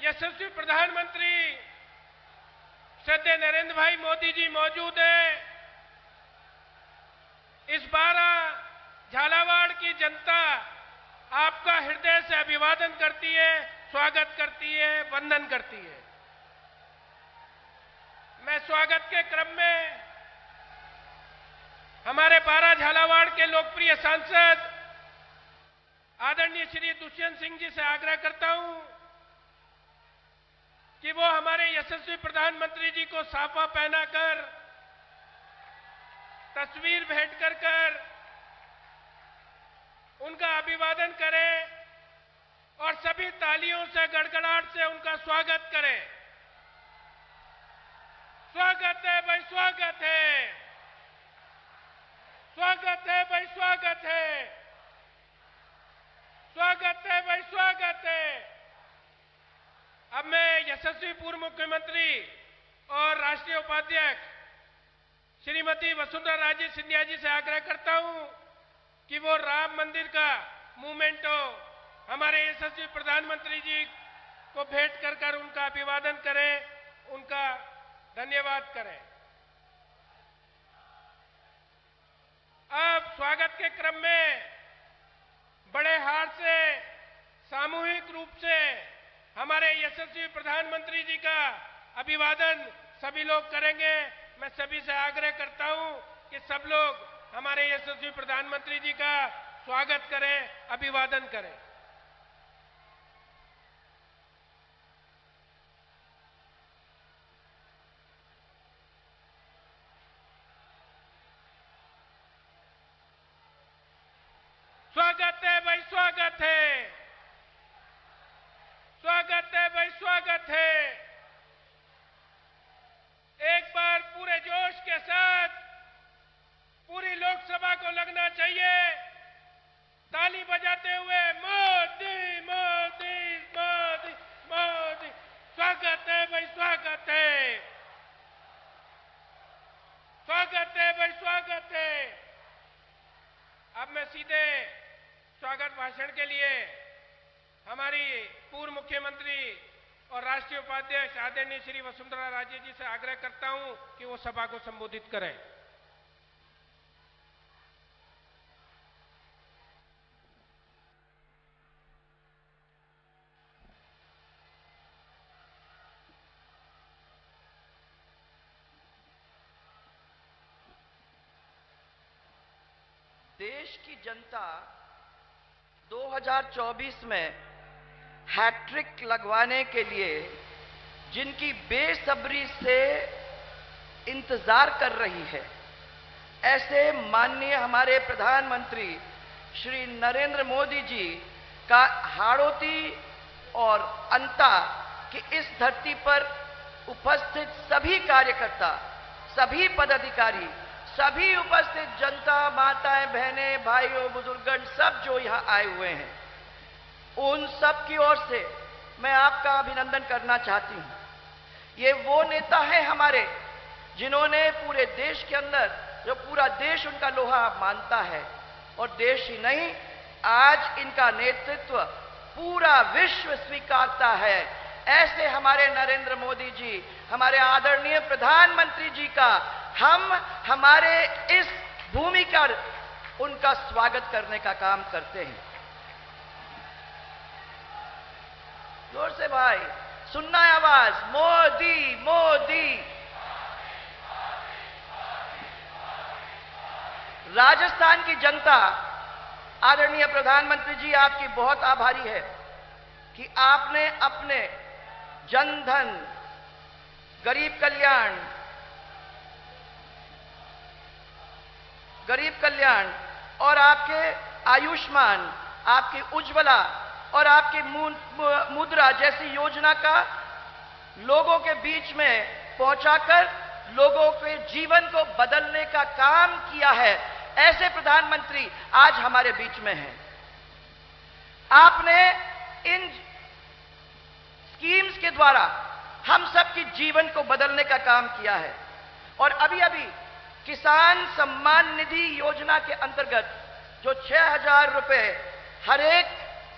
यशस्वी प्रधानमंत्री श्रद्धेय नरेंद्र भाई मोदी जी मौजूद हैं। इस बार झालावाड़ की जनता आपका हृदय से अभिवादन करती है, स्वागत करती है, वंदन करती है। मैं स्वागत के क्रम में हमारे बारा झालावाड़ के लोकप्रिय सांसद आदरणीय श्री दुष्यंत सिंह जी से आग्रह करता हूं कि वो हमारे यशस्वी प्रधानमंत्री जी को साफा पहनाकर तस्वीर भेंट कर उनका अभिवादन करें और सभी तालियों से गड़गड़ाहट से उनका स्वागत करें। स्वागत है भाई, स्वागत है, स्वागत है भाई, स्वागत है, स्वागत है भाई, स्वागत है। अब मैं यशस्वी पूर्व मुख्यमंत्री और राष्ट्रीय उपाध्यक्ष श्रीमती वसुंधरा राजे सिंधिया जी से आग्रह करता हूं कि वो राम मंदिर का मूवमेंटो हमारे यशस्वी प्रधानमंत्री जी को भेंट कर उनका अभिवादन करें, उनका धन्यवाद करें। अब स्वागत के क्रम में बड़े हार से सामूहिक रूप से हमारे यशस्वी प्रधानमंत्री जी का अभिवादन सभी लोग करेंगे। मैं सभी से आग्रह करता हूं कि सब लोग हमारे यशस्वी प्रधानमंत्री जी का स्वागत करें, अभिवादन करें। स्वागत है भाई, स्वागत है, स्वागत है भाई, स्वागत है। एक बार पूरे जोश के साथ पूरी लोकसभा को लगना चाहिए ताली बजाते हुए मोदी मोदी मोदी मोदी। स्वागत है भाई, स्वागत है, स्वागत है भाई, स्वागत है। अब मैं सीधे स्वागत भाषण के लिए हमारी पूर्व मुख्यमंत्री और राष्ट्रीय उपाध्यक्ष आदरणीय श्री वसुंधरा राजे जी से आग्रह करता हूं कि वो सभा को संबोधित करें। देश की जनता 2024 में हैट्रिक लगवाने के लिए जिनकी बेसब्री से इंतजार कर रही है, ऐसे माननीय हमारे प्रधानमंत्री श्री नरेंद्र मोदी जी का हाड़ोती और अंता कि इस धरती पर उपस्थित सभी कार्यकर्ता, सभी पदाधिकारी, सभी उपस्थित जनता, माताएं, बहनें, भाइयों, बुजुर्गन, सब जो यहां आए हुए हैं, उन सब की ओर से मैं आपका अभिनंदन करना चाहती हूं। ये वो नेता है हमारे जिन्होंने पूरे देश के अंदर, जो पूरा देश उनका लोहा मानता है, और देश ही नहीं, आज इनका नेतृत्व पूरा विश्व स्वीकारता है। ऐसे हमारे नरेंद्र मोदी जी, हमारे आदरणीय प्रधानमंत्री जी का हम हमारे इस भूमि पर उनका स्वागत करने का काम करते हैं। जोर से भाई, सुनना है आवाज, मोदी मोदी। राजस्थान की जनता आदरणीय प्रधानमंत्री जी आपकी बहुत आभारी है कि आपने अपने जनधन, गरीब कल्याण और आपके आयुष्मान, आपकी उज्ज्वला और आपकी मुद्रा जैसी योजना का लोगों के बीच में पहुंचाकर लोगों के जीवन को बदलने का काम किया है। ऐसे प्रधानमंत्री आज हमारे बीच में हैं। आपने इन स्कीम्स के द्वारा हम सबकी जीवन को बदलने का काम किया है। और अभी अभी किसान सम्मान निधि योजना के अंतर्गत जो 6,000 रुपए हर एक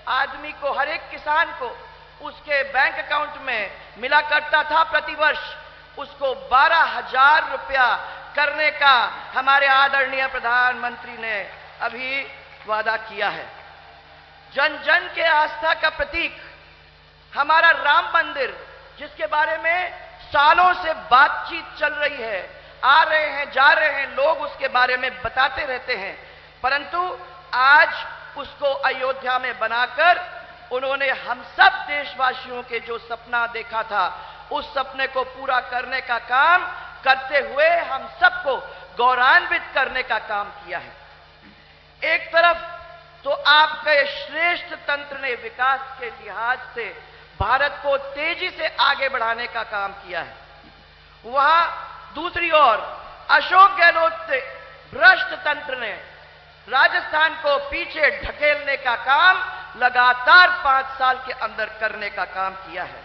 आदमी को, हर एक किसान को उसके बैंक अकाउंट में मिला करता था प्रतिवर्ष, उसको 12,000 रुपया करने का हमारे आदरणीय प्रधानमंत्री ने अभी वादा किया है। जन जन के आस्था का प्रतीक हमारा राम मंदिर, जिसके बारे में सालों से बातचीत चल रही है, आ रहे हैं जा रहे हैं लोग, उसके बारे में बताते रहते हैं, परंतु आज उसको अयोध्या में बनाकर उन्होंने हम सब देशवासियों के जो सपना देखा था, उस सपने को पूरा करने का काम करते हुए हम सबको गौरवान्वित करने का काम किया है। एक तरफ तो आपके श्रेष्ठ तंत्र ने विकास के लिहाज से भारत को तेजी से आगे बढ़ाने का काम किया है, वहां दूसरी ओर अशोक गहलोत से भ्रष्ट तंत्र ने राजस्थान को पीछे ढकेलने का काम लगातार 5 साल के अंदर करने का काम किया है।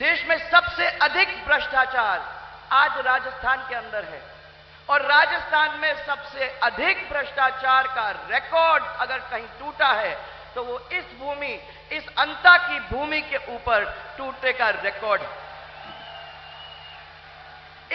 देश में सबसे अधिक भ्रष्टाचार आज राजस्थान के अंदर है, और राजस्थान में सबसे अधिक भ्रष्टाचार का रिकॉर्ड अगर कहीं टूटा है तो वो इस भूमि, इस अंता की भूमि के ऊपर टूटने का रिकॉर्ड है।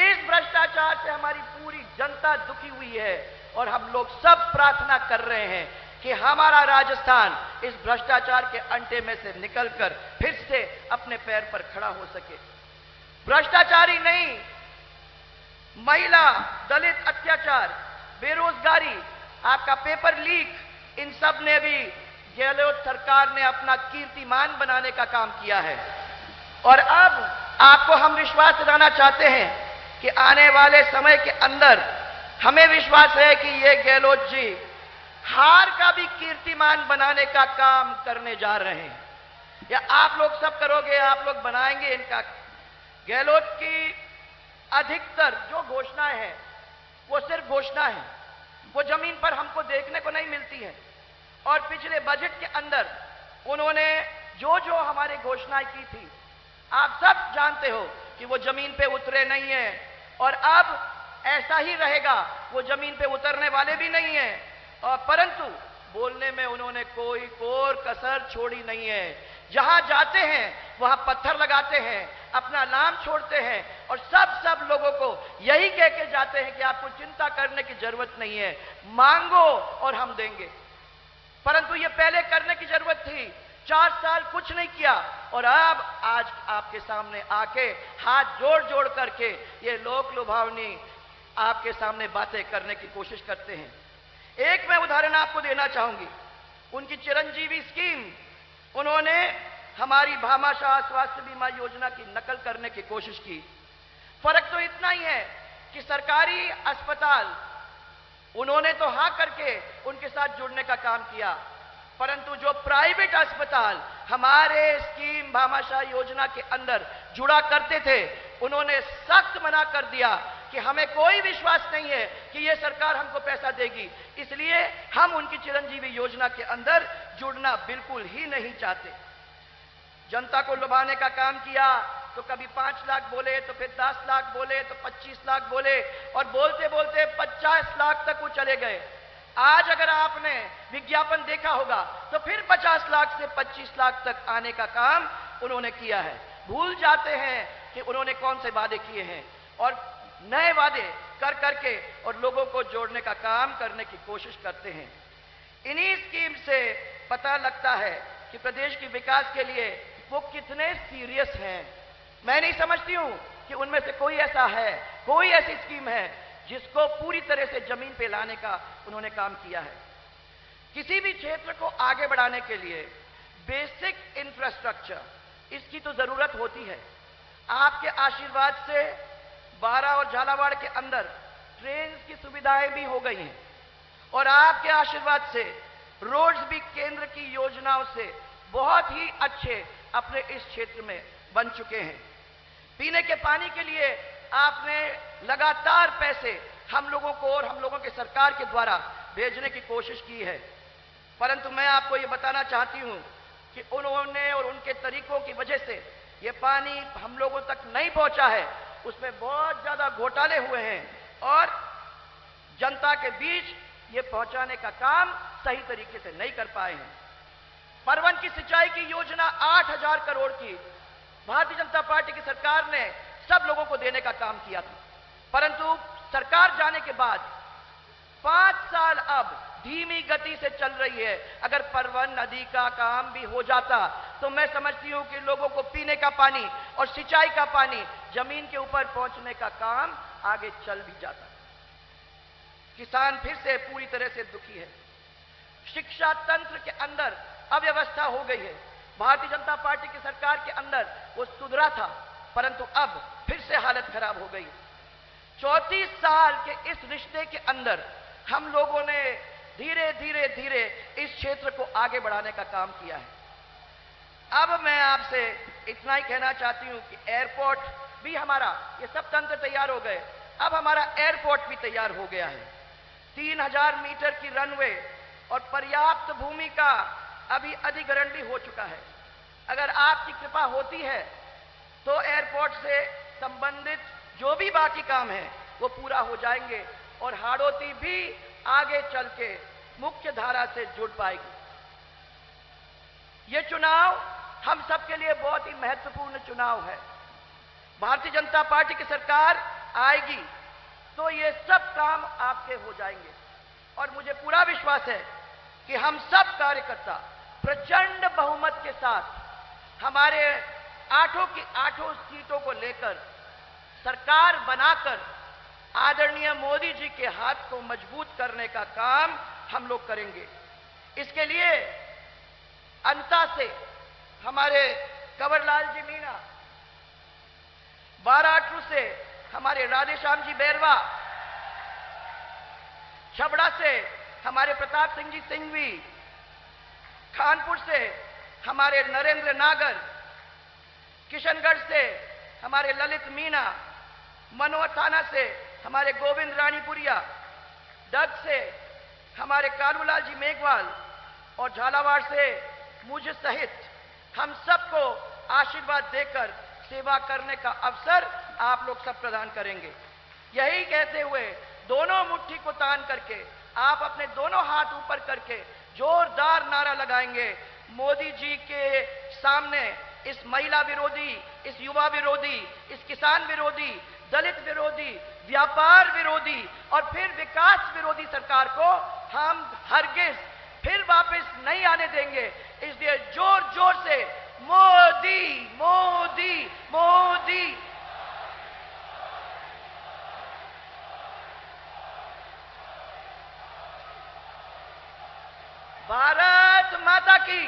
इस भ्रष्टाचार से हमारी पूरी जनता दुखी हुई है, और हम लोग सब प्रार्थना कर रहे हैं कि हमारा राजस्थान इस भ्रष्टाचार के अंटे में से निकलकर फिर से अपने पैर पर खड़ा हो सके। भ्रष्टाचारी नहीं, महिला, दलित अत्याचार, बेरोजगारी, आपका पेपर लीक, इन सब ने भी गहलोत सरकार ने अपना कीर्तिमान बनाने का काम किया है। और अब आपको हम विश्वास दिलाना चाहते हैं कि आने वाले समय के अंदर हमें विश्वास है कि ये गहलोत जी हार का भी कीर्तिमान बनाने का काम करने जा रहे हैं। या आप लोग सब करोगे, आप लोग बनाएंगे इनका। गहलोत की अधिकतर जो घोषणाएं हैं वो सिर्फ घोषणा है, वो जमीन पर हमको देखने को नहीं मिलती है। और पिछले बजट के अंदर उन्होंने जो जो हमारी घोषणाएं की थी, आप सब जानते हो कि वो जमीन पे उतरे नहीं है, और अब ऐसा ही रहेगा, वो जमीन पे उतरने वाले भी नहीं है। और परंतु बोलने में उन्होंने कोई कोर कसर छोड़ी नहीं है। जहां जाते हैं वहां पत्थर लगाते हैं, अपना नाम छोड़ते हैं, और सब लोगों को यही कह के जाते हैं कि आपको चिंता करने की जरूरत नहीं है, मांगो और हम देंगे। परंतु ये पहले करने की जरूरत थी। 4 साल कुछ नहीं किया, और अब आज आपके सामने आके हाथ जोड़ जोड़ करके ये लोक लुभावनी आपके सामने बातें करने की कोशिश करते हैं। एक मैं उदाहरण आपको देना चाहूंगी, उनकी चिरंजीवी स्कीम, उन्होंने हमारी भामाशाह स्वास्थ्य बीमा योजना की नकल करने की कोशिश की। फर्क तो इतना ही है कि सरकारी अस्पताल उन्होंने तो हां करके उनके साथ जुड़ने का काम किया, परंतु जो प्राइवेट अस्पताल हमारे स्कीम भामाशाह योजना के अंदर जुड़ा करते थे, उन्होंने सख्त मना कर दिया कि हमें कोई विश्वास नहीं है कि यह सरकार हमको पैसा देगी, इसलिए हम उनकी चिरंजीवी योजना के अंदर जुड़ना बिल्कुल ही नहीं चाहते। जनता को लुभाने का काम किया, तो कभी 5 लाख बोले, तो फिर 10 लाख बोले, तो 25 लाख बोले, और बोलते बोलते 50 लाख तक वो चले गए। आज अगर आपने विज्ञापन देखा होगा तो फिर 50 लाख से 25 लाख तक आने का काम उन्होंने किया है। भूल जाते हैं कि उन्होंने कौन से वादे किए हैं, और नए वादे कर करके और लोगों को जोड़ने का काम करने की कोशिश करते हैं। इन्हीं स्कीम से पता लगता है कि प्रदेश के विकास के लिए वो कितने सीरियस हैं। मैं नहीं समझती हूं कि उनमें से कोई ऐसा है, कोई ऐसी स्कीम है जिसको पूरी तरह से जमीन पे लाने का उन्होंने काम किया है। किसी भी क्षेत्र को आगे बढ़ाने के लिए बेसिक इंफ्रास्ट्रक्चर, इसकी तो जरूरत होती है। आपके आशीर्वाद से बारा और झालावाड़ के अंदर ट्रेन की सुविधाएं भी हो गई हैं, और आपके आशीर्वाद से रोड्स भी केंद्र की योजनाओं से बहुत ही अच्छे अपने इस क्षेत्र में बन चुके हैं। पीने के पानी के लिए आपने लगातार पैसे हम लोगों को और हम लोगों के सरकार के द्वारा भेजने की कोशिश की है, परंतु मैं आपको यह बताना चाहती हूं कि उन्होंने और उनके तरीकों की वजह से यह पानी हम लोगों तक नहीं पहुंचा है। उसमें बहुत ज्यादा घोटाले हुए हैं, और जनता के बीच ये पहुंचाने का काम सही तरीके से नहीं कर पाए हैं। परवन की सिंचाई की योजना 8,000 करोड़ की भारतीय जनता पार्टी की सरकार ने सब लोगों को देने का काम किया था, परंतु सरकार जाने के बाद 5 साल अब धीमी गति से चल रही है। अगर परवन नदी का काम भी हो जाता तो मैं समझती हूं कि लोगों को पीने का पानी और सिंचाई का पानी जमीन के ऊपर पहुंचने का काम आगे चल भी जाता। किसान फिर से पूरी तरह से दुखी है। शिक्षा तंत्र के अंदर अव्यवस्था हो गई है। भारतीय जनता पार्टी की सरकार के अंदर वो सुधरा था, परंतु अब फिर से हालत खराब हो गई। 34 साल के इस रिश्ते के अंदर हम लोगों ने धीरे धीरे धीरे इस क्षेत्र को आगे बढ़ाने का काम किया है। अब मैं आपसे इतना ही कहना चाहती हूं कि एयरपोर्ट भी हमारा, ये सब तंत्र तैयार हो गए, अब हमारा एयरपोर्ट भी तैयार हो गया है। 3000 मीटर की रनवे और पर्याप्त भूमि का अभी अधिग्रहण भी हो चुका है। अगर आपकी कृपा होती है तो एयरपोर्ट से संबंधित जो भी बाकी काम है वो पूरा हो जाएंगे और हाड़ौती भी आगे चल के मुख्य धारा से जुड़ पाएगी। ये चुनाव हम सबके लिए बहुत ही महत्वपूर्ण चुनाव है। भारतीय जनता पार्टी की सरकार आएगी तो ये सब काम आपके हो जाएंगे और मुझे पूरा विश्वास है कि हम सब कार्यकर्ता प्रचंड बहुमत के साथ हमारे 8 की 8 सीटों को लेकर सरकार बनाकर आदरणीय मोदी जी के हाथ को मजबूत करने का काम हम लोग करेंगे। इसके लिए अंता से हमारे कंवरलाल जी मीणा, बाराटू से हमारे राधेश्याम जी बैरवा, छबड़ा से हमारे प्रताप सिंह जी सिंघवी, खानपुर से हमारे नरेंद्र नागर, किशनगढ़ से हमारे ललित मीणा, मनोहर थाना से हमारे गोविंद रानीपुरिया, डग से हमारे कालूलाल जी मेघवाल और झालावाड़ से मुझ सहित हम सबको आशीर्वाद देकर सेवा करने का अवसर आप लोग सब प्रदान करेंगे। यही कहते हुए दोनों मुट्ठी को तान करके आप अपने दोनों हाथ ऊपर करके जोरदार नारा लगाएंगे, मोदी जी के सामने इस महिला विरोधी, इस युवा विरोधी, इस किसान विरोधी, दलित विरोधी, व्यापार विरोधी और फिर विकास विरोधी सरकार को हम हरगिज फिर वापस नहीं आने देंगे। इसलिए जोर जोर से मोदी मोदी मोदी। भारत माता की,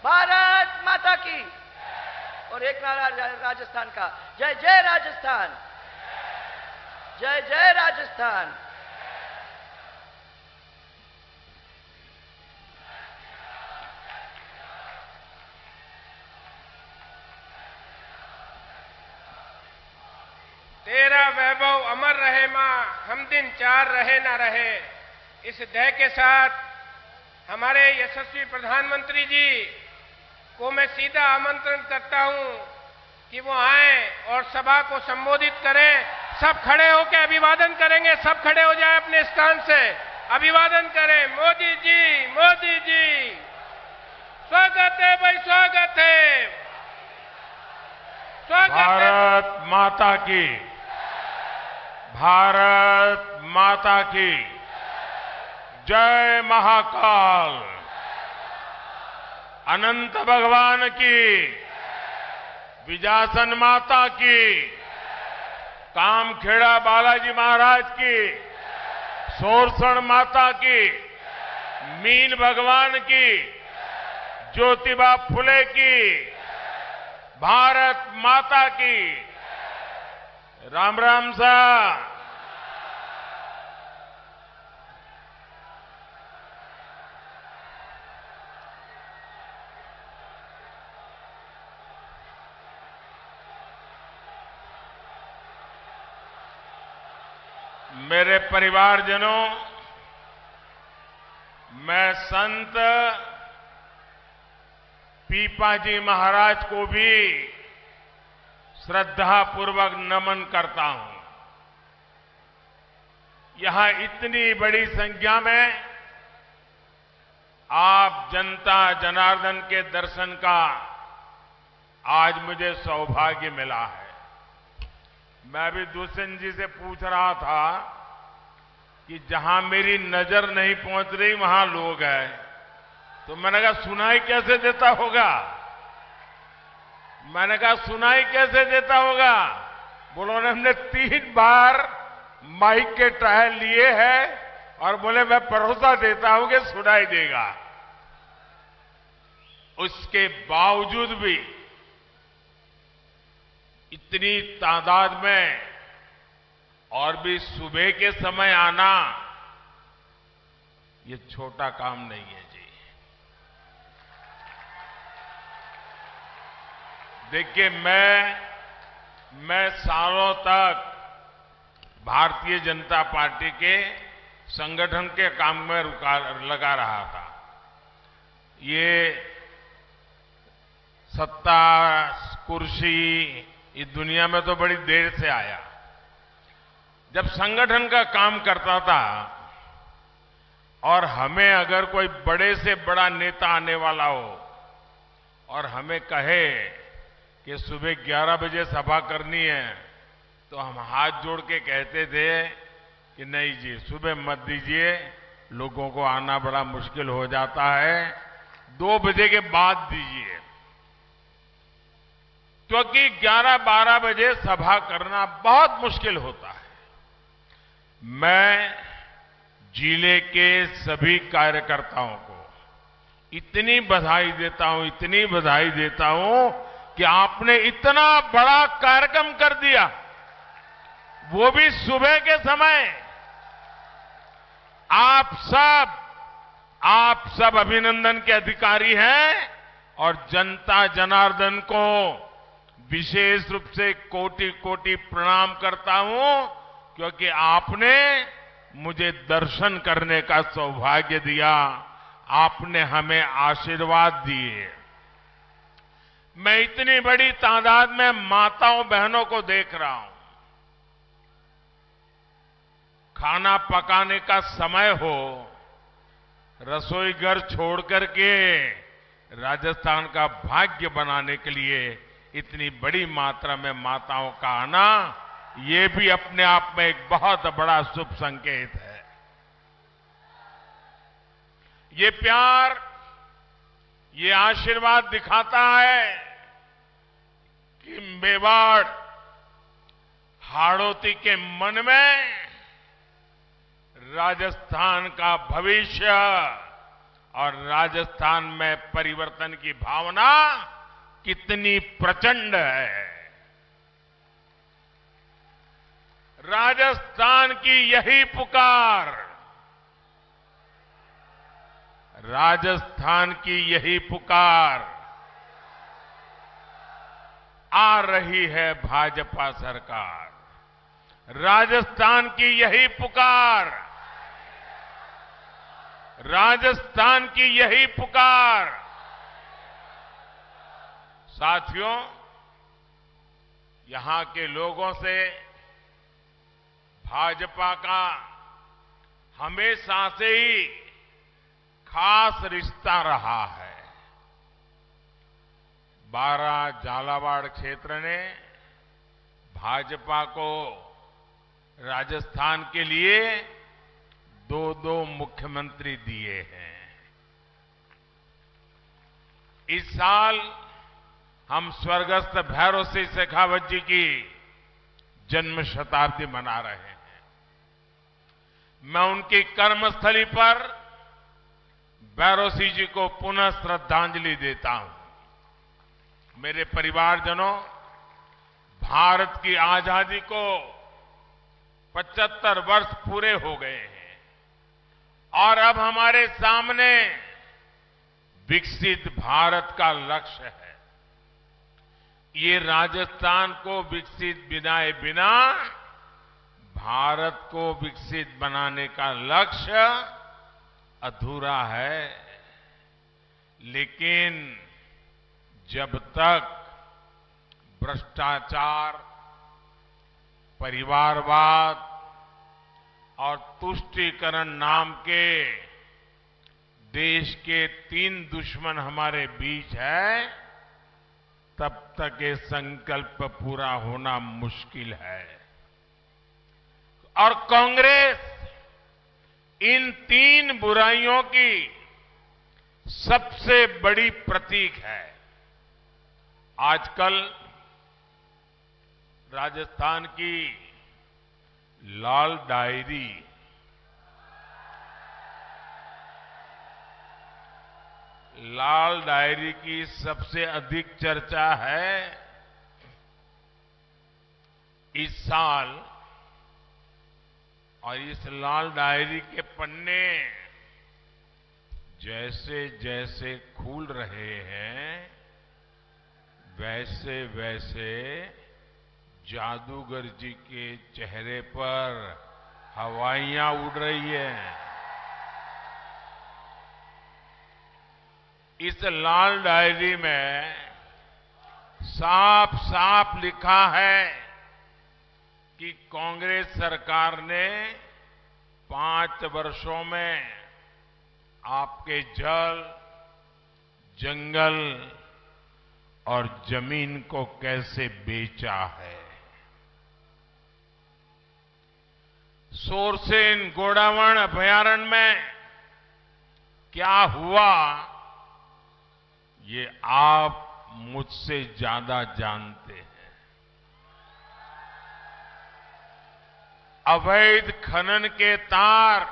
भारत माता की। और एक नारा राजस्थान का, जय जय राजस्थान, जय जय राजस्थान। तेरा वैभव अमर रहे मां, हम दिन 4 रहे ना रहे। इस ध्येय के साथ हमारे यशस्वी प्रधानमंत्री जी को मैं सीधा आमंत्रण करता हूं कि वो आएं और सभा को संबोधित करें। सब खड़े होकर अभिवादन करेंगे, सब खड़े हो जाएं अपने स्थान से, अभिवादन करें। मोदी जी, मोदी जी, स्वागत है भाई, स्वागत है, स्वागत है। भारत माता की, भारत माता की जय। महाकाल अनंत भगवान की, विजासन माता की, कामखेड़ा बालाजी महाराज की, सोरसण माता की, मीन भगवान की, ज्योतिबा फुले की, भारत माता की। राम राम सा। मेरे परिवारजनों, मैं संत पीपाजी महाराज को भी श्रद्धापूर्वक नमन करता हूं। यहां इतनी बड़ी संख्या में आप जनता जनार्दन के दर्शन का आज मुझे सौभाग्य मिला है। मैं भी दुष्यंत जी से पूछ रहा था कि जहां मेरी नजर नहीं पहुंच रही वहां लोग हैं, तो मैंने कहा सुनाई कैसे देता होगा। मैंने कहा सुनाई कैसे देता होगा। बोलो ने हमने 3 बार माइक के ट्रायल लिए हैं और बोले मैं भरोसा देता हूं कि सुनाई देगा। उसके बावजूद भी इतनी तादाद में और भी सुबह के समय आना ये छोटा काम नहीं है जी। देखिए मैं सालों तक भारतीय जनता पार्टी के संगठन के काम में लगा रहा था। ये सत्ता कुर्सी इस दुनिया में तो बड़ी देर से आया। जब संगठन का काम करता था और हमें अगर कोई बड़े से बड़ा नेता आने वाला हो और हमें कहे कि सुबह 11 बजे सभा करनी है, तो हम हाथ जोड़ के कहते थे कि नहीं जी, सुबह मत दीजिए, लोगों को आना बड़ा मुश्किल हो जाता है, 2 बजे के बाद दीजिए। क्योंकि 11-12 बजे सभा करना बहुत मुश्किल होता है। मैं जिले के सभी कार्यकर्ताओं को इतनी बधाई देता हूं कि आपने इतना बड़ा कार्यक्रम कर दिया, वो भी सुबह के समय। आप सब अभिनंदन के अधिकारी हैं और जनता जनार्दन को विशेष रूप से कोटि कोटि प्रणाम करता हूं, क्योंकि आपने मुझे दर्शन करने का सौभाग्य दिया, आपने हमें आशीर्वाद दिए। मैं इतनी बड़ी तादाद में माताओं बहनों को देख रहा हूं। खाना पकाने का समय हो, रसोई घर छोड़ करके राजस्थान का भाग्य बनाने के लिए इतनी बड़ी मात्रा में माताओं का आना, ये भी अपने आप में एक बहुत बड़ा शुभ संकेत है। ये प्यार, ये आशीर्वाद दिखाता है कि मेवाड़ हाड़ौती के मन में राजस्थान का भविष्य और राजस्थान में परिवर्तन की भावना कितनी प्रचंड है। राजस्थान की यही पुकार, राजस्थान की यही पुकार आ रही है भाजपा सरकार। राजस्थान की यही पुकार, राजस्थान की यही पुकार। साथियों, यहां के लोगों से भाजपा का हमेशा से ही खास रिश्ता रहा है। 12 झालावाड़ क्षेत्र ने भाजपा को राजस्थान के लिए 2 मुख्यमंत्री दिए हैं। इस साल हम स्वर्गस्थ भैरव सिंह शेखावत जी की जन्म शताब्दी मना रहे हैं। मैं उनकी कर्मस्थली पर भैरव सिंह जी को पुनः श्रद्धांजलि देता हूं। मेरे परिवारजनों, भारत की आजादी को 75 वर्ष पूरे हो गए हैं और अब हमारे सामने विकसित भारत का लक्ष्य है। ये राजस्थान को विकसित बनाए बिना भारत को विकसित बनाने का लक्ष्य अधूरा है। लेकिन जब तक भ्रष्टाचार, परिवारवाद और तुष्टीकरण नाम के देश के 3 दुश्मन हमारे बीच है, तब तक ये संकल्प पूरा होना मुश्किल है। और कांग्रेस इन 3 बुराइयों की सबसे बड़ी प्रतीक है। आजकल राजस्थान की लाल डायरी की सबसे अधिक चर्चा है। इस साल और इस लाल डायरी के पन्ने जैसे जैसे खुल रहे हैं, वैसे वैसे जादूगर जी के चेहरे पर हवाइयां उड़ रही हैं। इस लाल डायरी में साफ साफ लिखा है कि कांग्रेस सरकार ने 5 वर्षों में आपके जल, जंगल और जमीन को कैसे बेचा है। सोरसेन गोडावण अभयारण्य में क्या हुआ, ये आप मुझसे ज्यादा जानते हैं। अवैध खनन के तार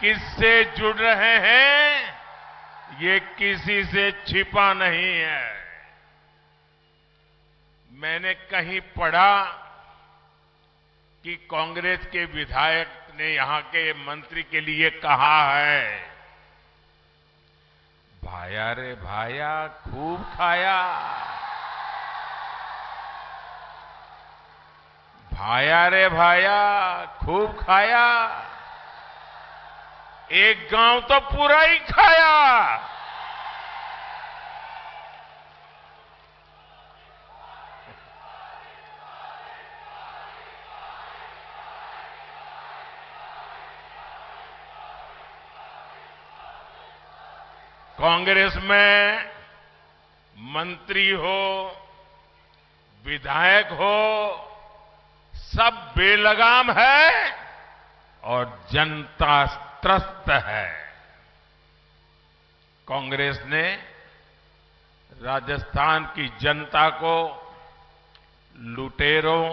किससे जुड़ रहे हैं, ये किसी से छिपा नहीं है। मैंने कहीं पढ़ा कि कांग्रेस के विधायक ने यहां के मंत्री के लिए कहा है, भाया रे भाया खूब खाया, भाया रे भाया खूब खाया, एक गांव तो पूरा ही खाया। कांग्रेस में मंत्री हो, विधायक हो, सब बेलगाम है और जनता त्रस्त है। कांग्रेस ने राजस्थान की जनता को लुटेरों,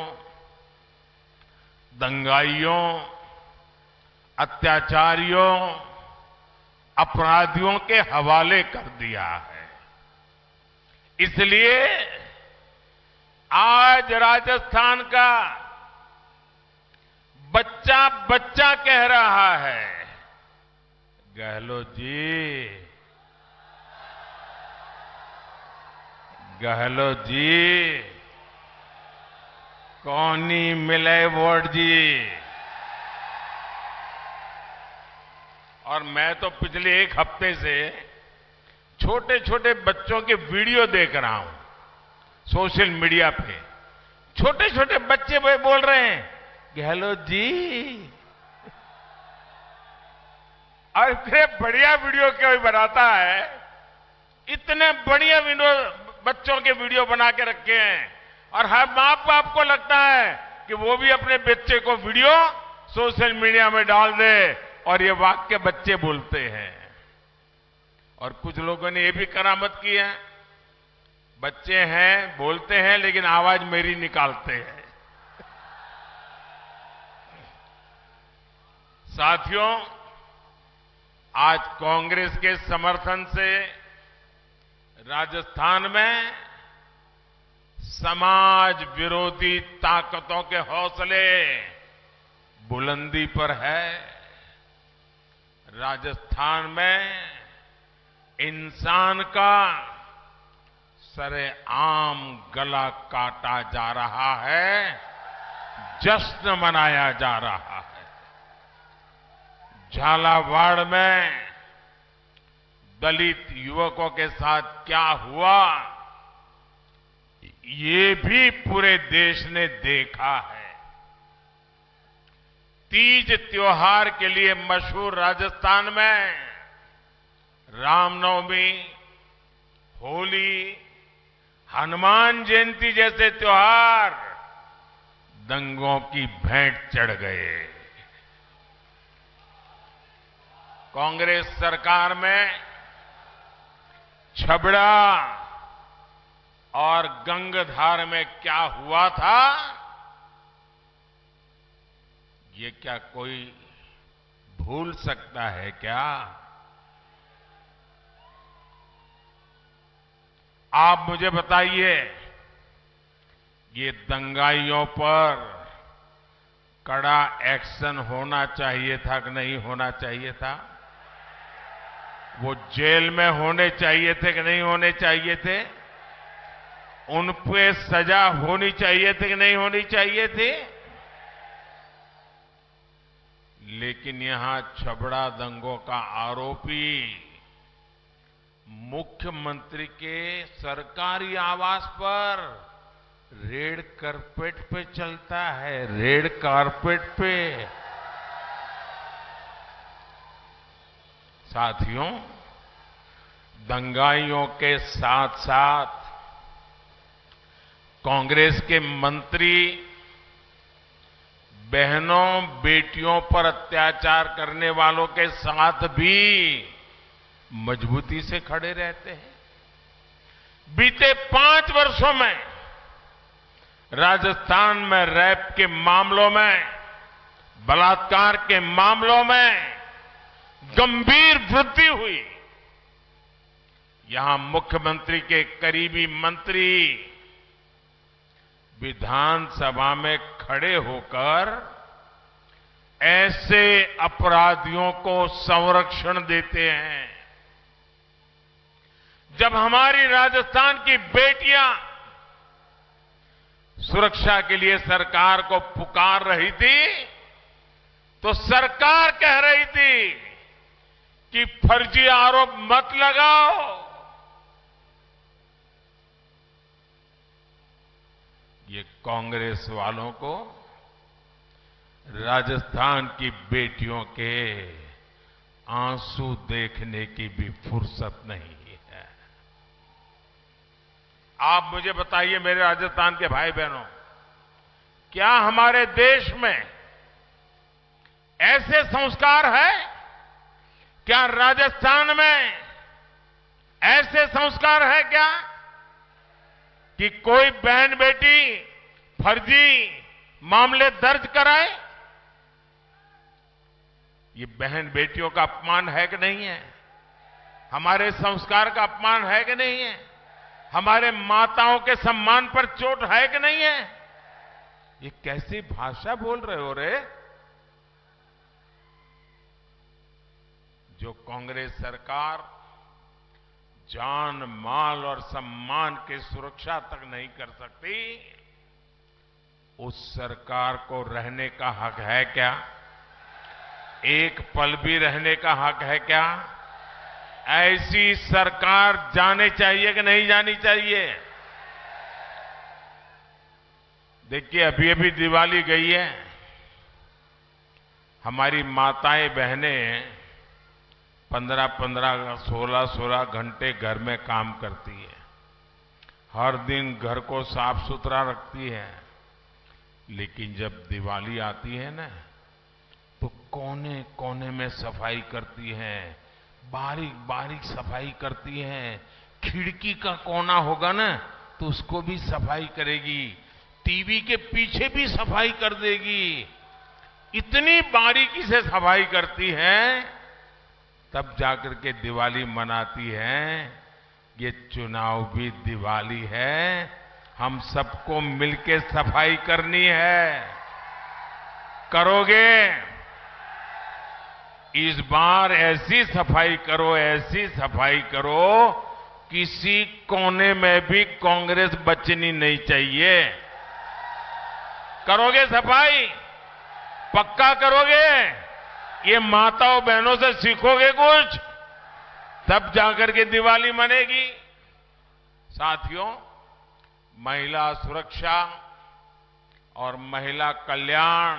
दंगाइयों, अत्याचारियों, अपराधियों के हवाले कर दिया है। इसलिए आज राजस्थान का बच्चा बच्चा कह रहा है, गहलोत जी, गहलोत जी, कौनी मिले वोट जी। और मैं तो पिछले 1 हफ्ते से छोटे छोटे बच्चों के वीडियो देख रहा हूं सोशल मीडिया पे। छोटे छोटे बच्चे बोल रहे हैं, गहलोत जी, और इतने बढ़िया वीडियो कोई बनाता है, इतने बढ़िया वीडियो बच्चों के वीडियो बना के रखे हैं। और हर मां बाप को लगता है कि वो भी अपने बच्चे को वीडियो सोशल मीडिया में डाल दे और ये वाक्य बच्चे बोलते हैं। और कुछ लोगों ने ये भी करामत की है, बच्चे हैं, बोलते हैं, लेकिन आवाज मेरी निकालते हैं। साथियों, आज कांग्रेस के समर्थन से राजस्थान में समाज विरोधी ताकतों के हौसले बुलंदी पर है। राजस्थान में इंसान का सरेआम गला काटा जा रहा है, जश्न मनाया जा रहा है। झालावाड़ में दलित युवकों के साथ क्या हुआ, ये भी पूरे देश ने देखा है। तीज त्योहार के लिए मशहूर राजस्थान में रामनवमी, होली, हनुमान जयंती जैसे त्योहार दंगों की भेंट चढ़ गए। कांग्रेस सरकार में छबड़ा और गंगधार में क्या हुआ था, ये क्या कोई भूल सकता है क्या? आप मुझे बताइए, ये दंगाइयों पर कड़ा एक्शन होना चाहिए था कि नहीं होना चाहिए था? वो जेल में होने चाहिए थे कि नहीं होने चाहिए थे? उन पे सजा होनी चाहिए थी कि नहीं होनी चाहिए थी? लेकिन यहां छबड़ा दंगों का आरोपी मुख्यमंत्री के सरकारी आवास पर रेड कारपेट पे चलता है, रेड कारपेट पे। साथियों, दंगाइयों के साथ साथ कांग्रेस के मंत्री बहनों बेटियों पर अत्याचार करने वालों के साथ भी मजबूती से खड़े रहते हैं। बीते 5 वर्षों में राजस्थान में रेप के मामलों में, बलात्कार के मामलों में गंभीर वृद्धि हुई। यहां मुख्यमंत्री के करीबी मंत्री विधानसभा में खड़े होकर ऐसे अपराधियों को संरक्षण देते हैं। जब हमारी राजस्थान की बेटियां सुरक्षा के लिए सरकार को पुकार रही थी, तो सरकार कह रही थी कि फर्जी आरोप मत लगाओ। ये कांग्रेस वालों को राजस्थान की बेटियों के आंसू देखने की भी फुर्सत नहीं है। आप मुझे बताइए मेरे राजस्थान के भाई बहनों, क्या हमारे देश में ऐसे संस्कार है? क्या राजस्थान में ऐसे संस्कार है क्या कि कोई बहन बेटी फर्जी मामले दर्ज कराए? ये बहन बेटियों का अपमान है कि नहीं है? हमारे संस्कार का अपमान है कि नहीं है? हमारे माताओं के सम्मान पर चोट है कि नहीं है? ये कैसी भाषा बोल रहे हो रे? जो कांग्रेस सरकार जान माल और सम्मान की सुरक्षा तक नहीं कर सकती, उस सरकार को रहने का हक है क्या? एक पल भी रहने का हक है क्या? ऐसी सरकार जानी चाहिए कि नहीं जानी चाहिए? देखिए, अभी अभी दिवाली गई है। हमारी माताएं बहनें 15-15, 16-16 घंटे घर में काम करती है। हर दिन घर को साफ सुथरा रखती है। लेकिन जब दिवाली आती है ना, तो कोने कोने में सफाई करती हैं, बारीक बारीक सफाई करती हैं। खिड़की का कोना होगा ना, तो उसको भी सफाई करेगी। टीवी के पीछे भी सफाई कर देगी। इतनी बारीकी से सफाई करती हैं, तब जाकर के दिवाली मनाती हैं। ये चुनाव भी दिवाली है, हम सबको मिलकर सफाई करनी है। करोगे? इस बार ऐसी सफाई करो, ऐसी सफाई करो, किसी कोने में भी कांग्रेस बचनी नहीं चाहिए। करोगे सफाई? पक्का करोगे? ये माताओं बहनों से सीखोगे कुछ, तब जाकर के दिवाली मनेगी। साथियों, महिला सुरक्षा और महिला कल्याण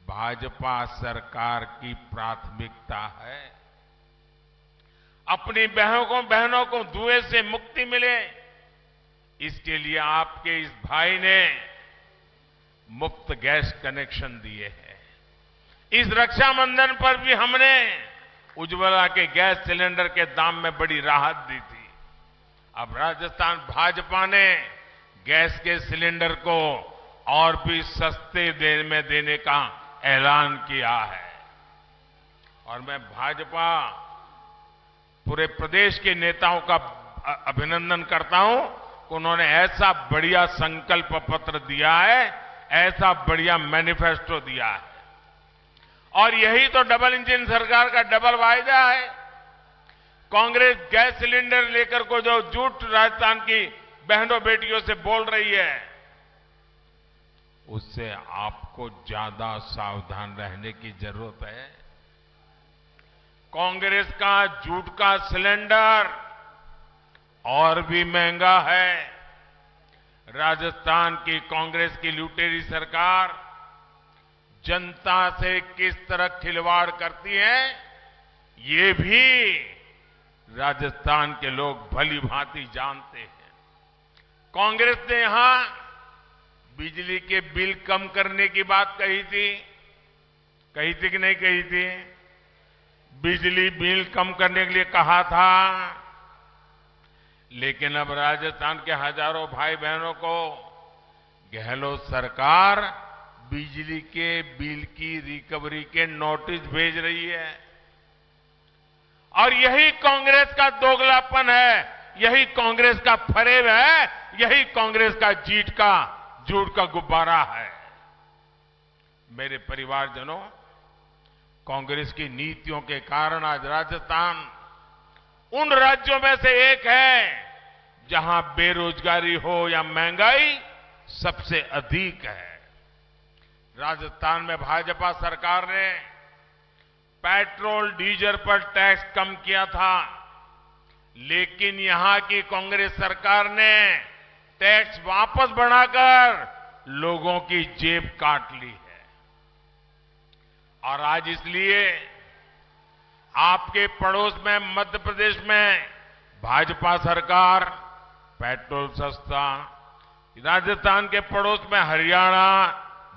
भाजपा सरकार की प्राथमिकता है। अपनी बहनों को धुएं से मुक्ति मिले, इसके लिए आपके इस भाई ने मुफ्त गैस कनेक्शन दिए हैं। इस रक्षाबंधन पर भी हमने उज्ज्वला के गैस सिलेंडर के दाम में बड़ी राहत दी थी। अब राजस्थान भाजपा ने गैस के सिलेंडर को और भी सस्ते में देने का ऐलान किया है। और मैं भाजपा पूरे प्रदेश के नेताओं का अभिनंदन करता हूं कि उन्होंने ऐसा बढ़िया संकल्प पत्र दिया है, ऐसा बढ़िया मैनिफेस्टो दिया है। और यही तो डबल इंजन सरकार का डबल वायदा है। कांग्रेस गैस सिलेंडर लेकर को जो झूठ राजस्थान की बहनों बेटियों से बोल रही है, उससे आपको ज्यादा सावधान रहने की जरूरत है। कांग्रेस का झूठ का सिलेंडर और भी महंगा है। राजस्थान की कांग्रेस की लुटेरी सरकार जनता से किस तरह खिलवाड़ करती है, ये भी राजस्थान के लोग भली भांति जानते हैं। कांग्रेस ने यहां बिजली के बिल कम करने की बात कही थी कि नहीं कही थी? बिजली बिल कम करने के लिए कहा था, लेकिन अब राजस्थान के हजारों भाई बहनों को गहलोत सरकार बिजली के बिल की रिकवरी के नोटिस भेज रही है। और यही कांग्रेस का दोगलापन है, यही कांग्रेस का फरेब है, यही कांग्रेस का झूठ का गुब्बारा है। मेरे परिवारजनों, कांग्रेस की नीतियों के कारण आज राजस्थान उन राज्यों में से एक है जहां बेरोजगारी हो या महंगाई सबसे अधिक है। राजस्थान में भाजपा सरकार ने पेट्रोल डीजल पर टैक्स कम किया था, लेकिन यहां की कांग्रेस सरकार ने टैक्स वापस बढ़ाकर लोगों की जेब काट ली है। और आज इसलिए आपके पड़ोस में मध्य प्रदेश में भाजपा सरकार पेट्रोल सस्ता, राजस्थान के पड़ोस में हरियाणा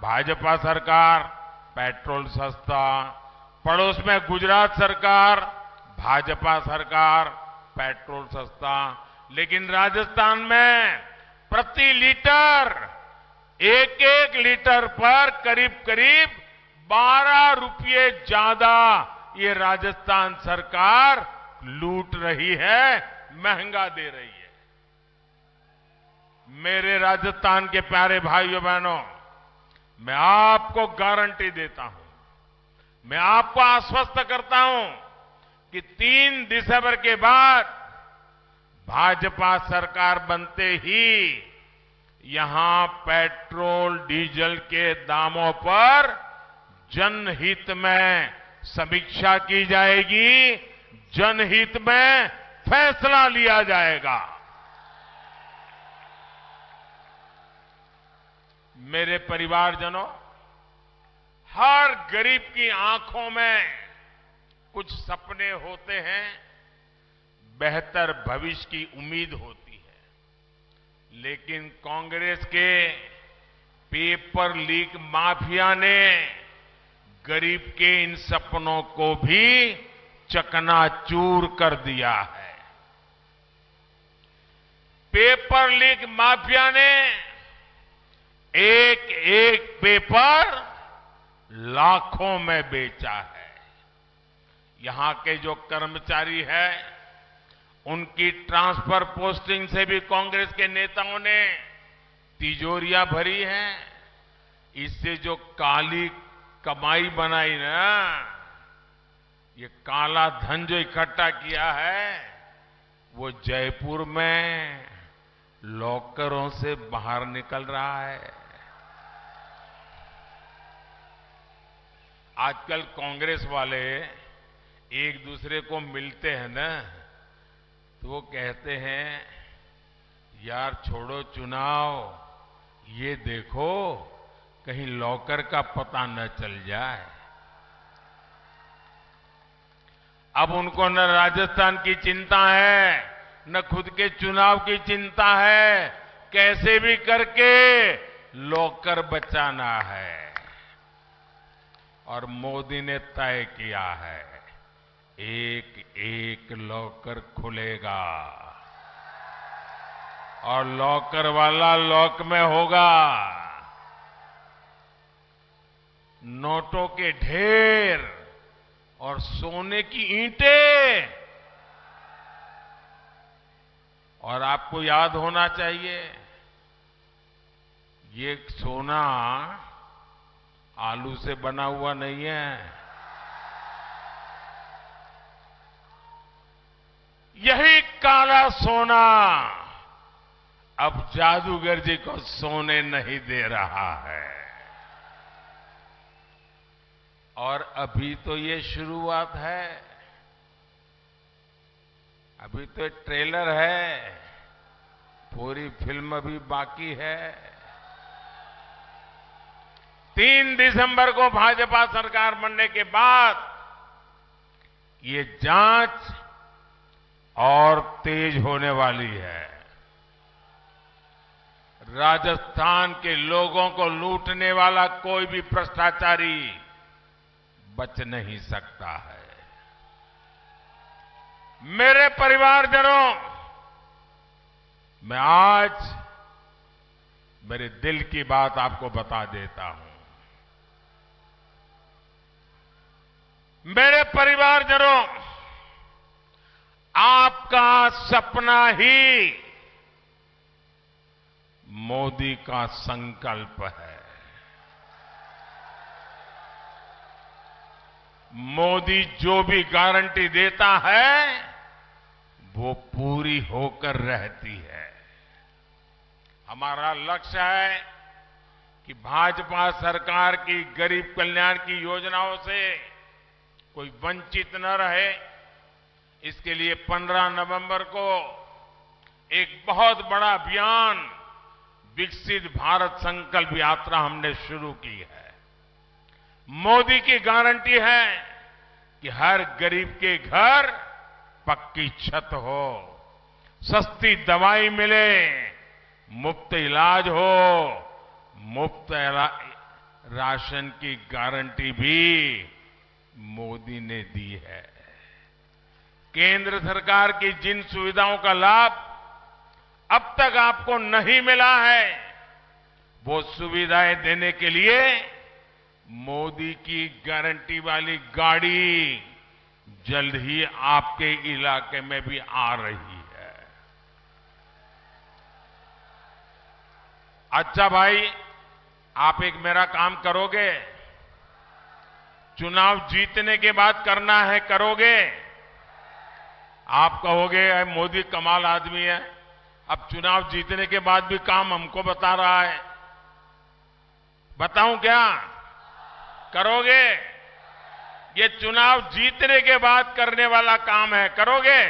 भाजपा सरकार पेट्रोल सस्ता, पड़ोस में गुजरात सरकार भाजपा सरकार पेट्रोल सस्ता, लेकिन राजस्थान में प्रति लीटर एक लीटर पर करीब 12 रुपये ज्यादा ये राजस्थान सरकार लूट रही है, महंगा दे रही है। मेरे राजस्थान के प्यारे भाइयों बहनों, मैं आपको गारंटी देता हूं, मैं आपको आश्वस्त करता हूं कि 3 दिसंबर के बाद भाजपा सरकार बनते ही यहां पेट्रोल डीजल के दामों पर जनहित में समीक्षा की जाएगी, जनहित में फैसला लिया जाएगा। मेरे परिवारजनों, हर गरीब की आंखों में कुछ सपने होते हैं, बेहतर भविष्य की उम्मीद होती है, लेकिन कांग्रेस के पेपर लीक माफिया ने गरीब के इन सपनों को भी चकनाचूर कर दिया है। पेपर लीक माफिया ने एक एक पेपर लाखों में बेचा है। यहां के जो कर्मचारी हैं, उनकी ट्रांसफर पोस्टिंग से भी कांग्रेस के नेताओं ने तिजोरियां भरी हैं। इससे जो काली कमाई बनाई ना, ये काला धन जो इकट्ठा किया है, वो जयपुर में लॉकरों से बाहर निकल रहा है। आजकल कांग्रेस वाले एक दूसरे को मिलते हैं ना, तो वो कहते हैं, यार छोड़ो चुनाव, ये देखो कहीं लॉकर का पता न चल जाए। अब उनको न राजस्थान की चिंता है, न खुद के चुनाव की चिंता है, कैसे भी करके लॉकर बचाना है। और मोदी ने तय किया है, एक एक लॉकर खुलेगा और लॉकर वाला लॉक में होगा। नोटों के ढेर और सोने की ईंटें। और आपको याद होना चाहिए, ये सोना आलू से बना हुआ नहीं है। यही काला सोना अब जादूगर जी को सोने नहीं दे रहा है। और अभी तो ये शुरुआत है, अभी तो एक ट्रेलर है, पूरी फिल्म अभी बाकी है। 3 दिसंबर को भाजपा सरकार बनने के बाद ये जांच और तेज होने वाली है। राजस्थान के लोगों को लूटने वाला कोई भी भ्रष्टाचारी बच नहीं सकता है। मेरे परिवारजनों, मैं आज मेरे दिल की बात आपको बता देता हूं। मेरे परिवारजनों, आपका सपना ही मोदी का संकल्प है। मोदी जो भी गारंटी देता है वो पूरी होकर रहती है। हमारा लक्ष्य है कि भाजपा सरकार की गरीब कल्याण की योजनाओं से कोई वंचित न रहे। इसके लिए 15 नवंबर को एक बहुत बड़ा अभियान विकसित भारत संकल्प यात्रा हमने शुरू की है। मोदी की गारंटी है कि हर गरीब के घर पक्की छत हो, सस्ती दवाई मिले, मुफ्त इलाज हो, मुफ्त राशन की गारंटी भी मोदी ने दी है। केंद्र सरकार की जिन सुविधाओं का लाभ अब तक आपको नहीं मिला है, वो सुविधाएं देने के लिए मोदी की गारंटी वाली गाड़ी जल्द ही आपके इलाके में भी आ रही है। अच्छा भाई, आप एक मेरा काम करोगे? चुनाव जीतने के बाद करना है, करोगे? आप कहोगे मोदी कमाल आदमी है, अब चुनाव जीतने के बाद भी काम हमको बता रहा है। बताऊं क्या? करोगे? ये चुनाव जीतने के बाद करने वाला काम है, करोगे?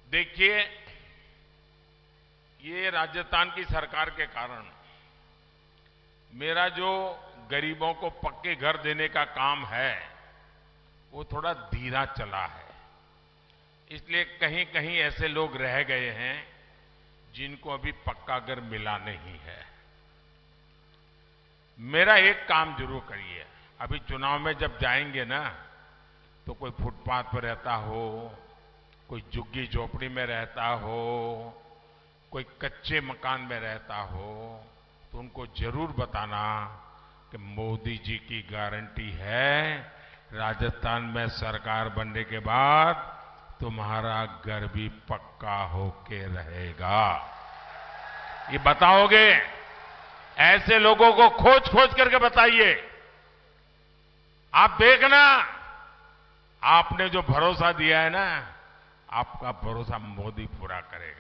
देखिए, ये राजस्थान की सरकार के कारण मेरा जो गरीबों को पक्के घर देने का काम है वो थोड़ा धीरा चला है। इसलिए कहीं कहीं ऐसे लोग रह गए हैं जिनको अभी पक्का घर मिला नहीं है। मेरा एक काम जरूर करिए, अभी चुनाव में जब जाएंगे ना, तो कोई फुटपाथ पर रहता हो, कोई झुग्गी झोपड़ी में रहता हो, कोई कच्चे मकान में रहता हो, तो उनको जरूर बताना कि मोदी जी की गारंटी है, राजस्थान में सरकार बनने के बाद तुम्हारा घर भी पक्का होके रहेगा। ये बताओगे? ऐसे लोगों को खोज खोज करके बताइए। आप देखना, आपने जो भरोसा दिया है ना, आपका भरोसा मोदी पूरा करेगा।